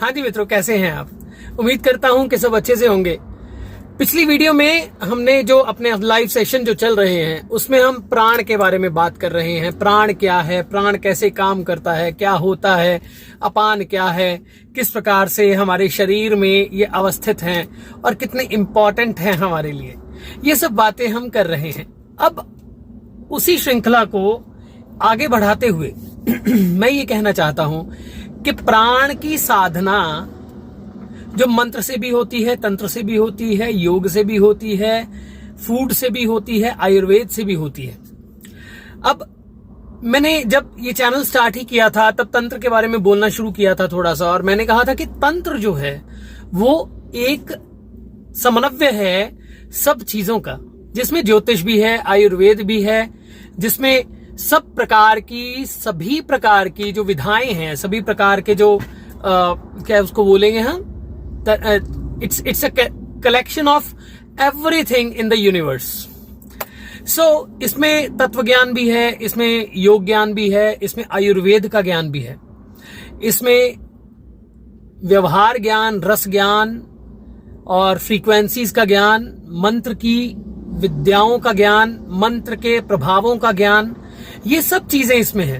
हाँ जी मित्रों, कैसे हैं आप? उम्मीद करता हूं कि सब अच्छे से होंगे। पिछली वीडियो में हमने जो अपने लाइव सेशन जो चल रहे हैं उसमें हम प्राण के बारे में बात कर रहे हैं। प्राण क्या है, प्राण कैसे काम करता है, क्या होता है, अपान क्या है, किस प्रकार से हमारे शरीर में ये अवस्थित हैं और कितने इम्पोर्टेंट हैं हमारे लिए, ये सब बातें हम कर रहे हैं। अब उसी श्रृंखला को आगे बढ़ाते हुए मैं ये कहना चाहता हूं कि प्राण की साधना जो मंत्र से भी होती है, तंत्र से भी होती है, योग से भी होती है, फूड से भी होती है, आयुर्वेद से भी होती है। अब मैंने जब ये चैनल स्टार्ट ही किया था तब तंत्र के बारे में बोलना शुरू किया था थोड़ा सा, और मैंने कहा था कि तंत्र जो है वो एक समन्वय है सब चीजों का, जिसमें ज्योतिष भी है, आयुर्वेद भी है, जिसमें सब प्रकार की सभी प्रकार की जो विधाएं हैं, सभी प्रकार के जो क्या उसको बोलेंगे हम, it's a collection of everything in the universe. So इसमें तत्व ज्ञान भी है, इसमें योग ज्ञान भी है, इसमें आयुर्वेद का ज्ञान भी है, इसमें व्यवहार ज्ञान, रस ज्ञान और फ्रीक्वेंसीज का ज्ञान, मंत्र की विद्याओं का ज्ञान, मंत्र के प्रभावों का ज्ञान, ये सब चीजें इसमें हैं।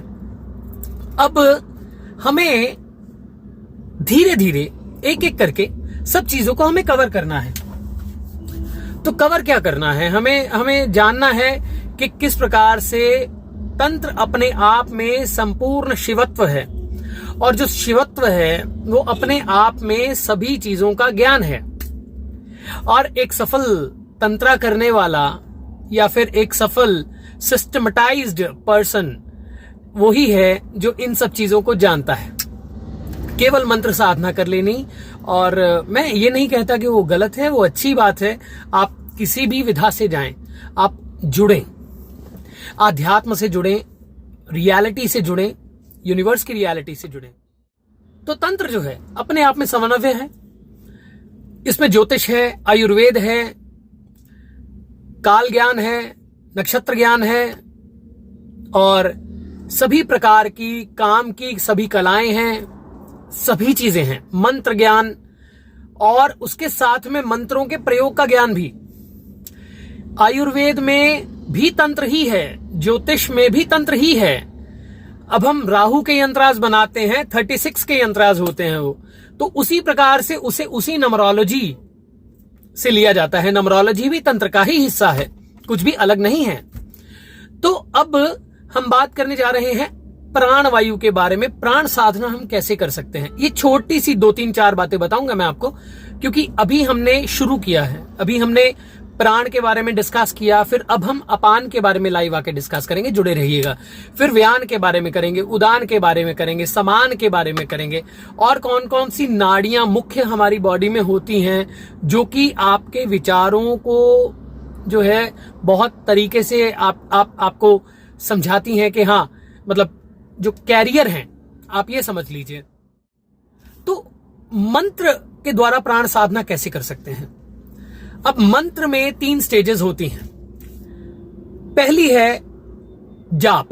अब हमें धीरे धीरे एक एक करके सब चीजों को हमें कवर करना है। तो कवर क्या करना है, हमें जानना है कि किस प्रकार से तंत्र अपने आप में संपूर्ण शिवत्व है, और जो शिवत्व है वो अपने आप में सभी चीजों का ज्ञान है। और एक सफल तंत्रा करने वाला या फिर एक सफल सिस्टमेटाइज्ड पर्सन वही है जो इन सब चीजों को जानता है। केवल मंत्र साधना कर लेनी, और मैं ये नहीं कहता कि वो गलत है, वो अच्छी बात है। आप किसी भी विधा से जाएं, आप जुड़ें, आध्यात्म से जुड़ें, रियलिटी से जुड़ें, यूनिवर्स की रियलिटी से जुड़ें। तो तंत्र जो है अपने आप में समन्वय है। इसमें ज्योतिष है, आयुर्वेद है, काल ज्ञान है, नक्षत्र ज्ञान है, और सभी प्रकार की काम की सभी कलाएं हैं, सभी चीजें हैं, मंत्र ज्ञान, और उसके साथ में मंत्रों के प्रयोग का ज्ञान भी। आयुर्वेद में भी तंत्र ही है, ज्योतिष में भी तंत्र ही है। अब हम राहु के यंत्राज बनाते हैं, 36 के यंत्राज होते हैं वो, तो उसी प्रकार से उसे उसी नंबरोलॉजी से लिया जाता है। नंबरोलॉजी भी तंत्र का ही हिस्सा है, कुछ भी अलग नहीं है। तो अब हम बात करने जा रहे हैं प्राण वायु के बारे में। प्राण साधना हम कैसे कर सकते हैं, ये छोटी सी 2-3-4 बातें बताऊंगा मैं आपको, क्योंकि अभी हमने शुरू किया है। अभी हमने प्राण के बारे में डिस्कस किया, फिर अब हम अपान के बारे में लाइव आके डिस्कस करेंगे, जुड़े रहिएगा। फिर व्यान के बारे में करेंगे, उदान के बारे में करेंगे, समान के बारे में करेंगे, और कौन कौन सी नाड़ियां मुख्य हमारी बॉडी में होती हैं जो कि आपके विचारों को जो है बहुत तरीके से आपको समझाती हैं कि हाँ, मतलब जो कैरियर हैं, आप ये समझ लीजिए। तो मंत्र के द्वारा प्राण साधना कैसे कर सकते हैं? अब मंत्र में 3 स्टेजेस होती हैं। पहली है जाप,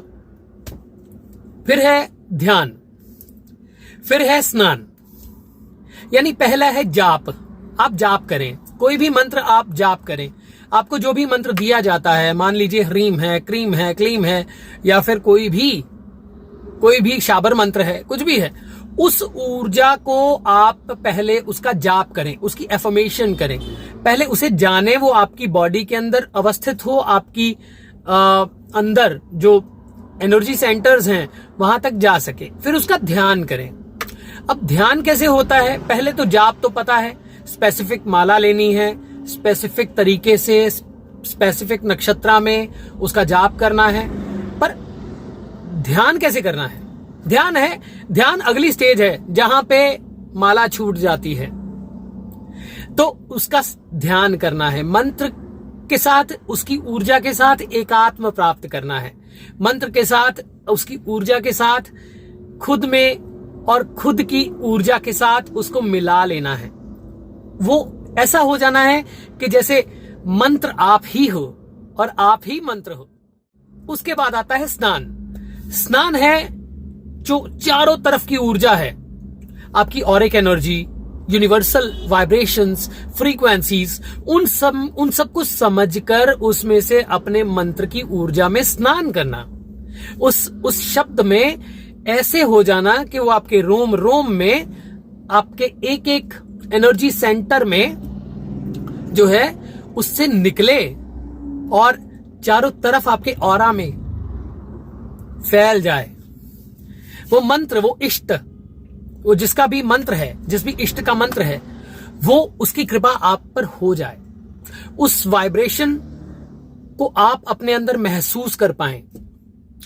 फिर है ध्यान, फिर है स्नान। यानी पहला है जाप, आप जाप करें, कोई भी मंत्र आप जाप करें। आपको जो भी मंत्र दिया जाता है, मान लीजिए ह्रीम है, क्रीम है, क्लीम है, या फिर कोई भी शाबर मंत्र है, कुछ भी है, उस ऊर्जा को आप पहले उसका जाप करें, उसकी एफर्मेशन करें, पहले उसे जाने, वो आपकी बॉडी के अंदर अवस्थित हो, आपकी अंदर जो एनर्जी सेंटर्स हैं वहां तक जा सके, फिर उसका ध्यान करें। अब ध्यान कैसे होता है? पहले तो जाप तो पता है, स्पेसिफिक माला लेनी है, स्पेसिफिक तरीके से स्पेसिफिक नक्षत्रा में उसका जाप करना है। पर ध्यान कैसे करना है? ध्यान अगली स्टेज है जहां पे माला छूट जाती है, तो उसका ध्यान करना है। मंत्र के साथ, उसकी ऊर्जा के साथ एकात्म प्राप्त करना है। मंत्र के साथ, उसकी ऊर्जा के साथ खुद में और खुद की ऊर्जा के साथ उसको मिला लेना है। वो ऐसा हो जाना है कि जैसे मंत्र आप ही हो और आप ही मंत्र हो। उसके बाद आता है स्नान। स्नान है जो चारों तरफ की ऊर्जा है, आपकी Auric energy, universal vibrations, frequencies, उन सब को समझकर उसमें से अपने मंत्र की ऊर्जा में स्नान करना, उस शब्द में ऐसे हो जाना कि वो आपके रोम रोम में, आपके एक एक एनर्जी सेंटर में जो है उससे निकले और चारों तरफ आपके ऑरा में फैल जाए। वो मंत्र, वो इष्ट, वो जिसका भी मंत्र है, जिस भी इष्ट का मंत्र है, वो उसकी कृपा आप पर हो जाए, उस वाइब्रेशन को आप अपने अंदर महसूस कर पाएं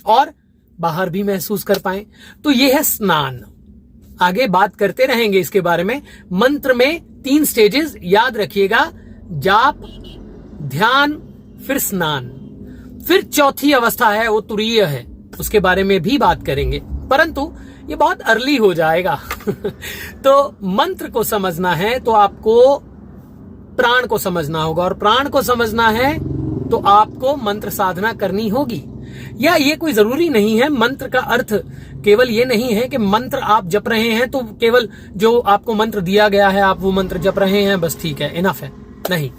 और बाहर भी महसूस कर पाएं। तो यह है स्नान। आगे बात करते रहेंगे इसके बारे में। मंत्र में 3 स्टेजेस याद रखिएगा, जाप, ध्यान, फिर स्नान। फिर चौथी अवस्था है वो तुरीय है, उसके बारे में भी बात करेंगे, परंतु ये बहुत अर्ली हो जाएगा। तो मंत्र को समझना है तो आपको प्राण को समझना होगा, और प्राण को समझना है तो आपको मंत्र साधना करनी होगी। या ये कोई जरूरी नहीं है, मंत्र का अर्थ केवल ये नहीं है कि मंत्र आप जप रहे हैं तो केवल जो आपको मंत्र दिया गया है आप वो मंत्र जप रहे हैं, बस ठीक है, इनफ है। नहीं,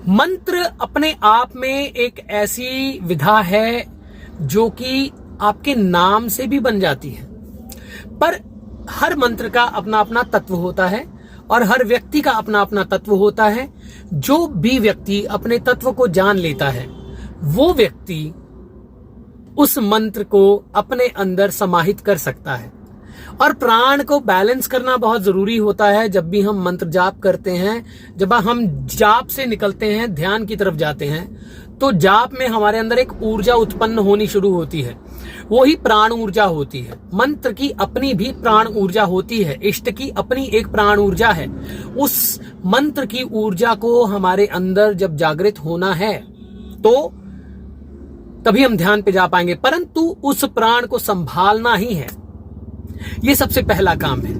मंत्र अपने आप में एक ऐसी विधा है जो कि आपके नाम से भी बन जाती है, पर हर मंत्र का अपना अपना तत्व होता है और हर व्यक्ति का अपना अपना तत्व होता है। जो भी व्यक्ति अपने तत्व को जान लेता है वो व्यक्ति उस मंत्र को अपने अंदर समाहित कर सकता है। और प्राण को बैलेंस करना बहुत जरूरी होता है। जब भी हम मंत्र जाप करते हैं, जब हम जाप से निकलते हैं, ध्यान की तरफ जाते हैं, तो जाप में हमारे अंदर एक ऊर्जा उत्पन्न होनी शुरू होती है, वो ही प्राण ऊर्जा होती है। मंत्र की अपनी भी प्राण ऊर्जा होती है, इष्ट की अपनी एक प्राण ऊर्जा है। उस मंत्र की ऊर्जा को हमारे अंदर जब जागृत होना है तो तभी हम ध्यान पे जा पाएंगे, परंतु उस प्राण को संभालना ही है, ये सबसे पहला काम है।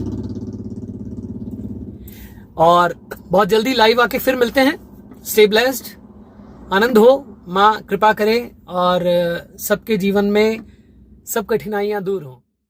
और बहुत जल्दी लाइव आके फिर मिलते हैं। स्टे ब्लेस्ड, आनंद हो, माँ कृपा करे और सबके जीवन में सब कठिनाइयां दूर हो।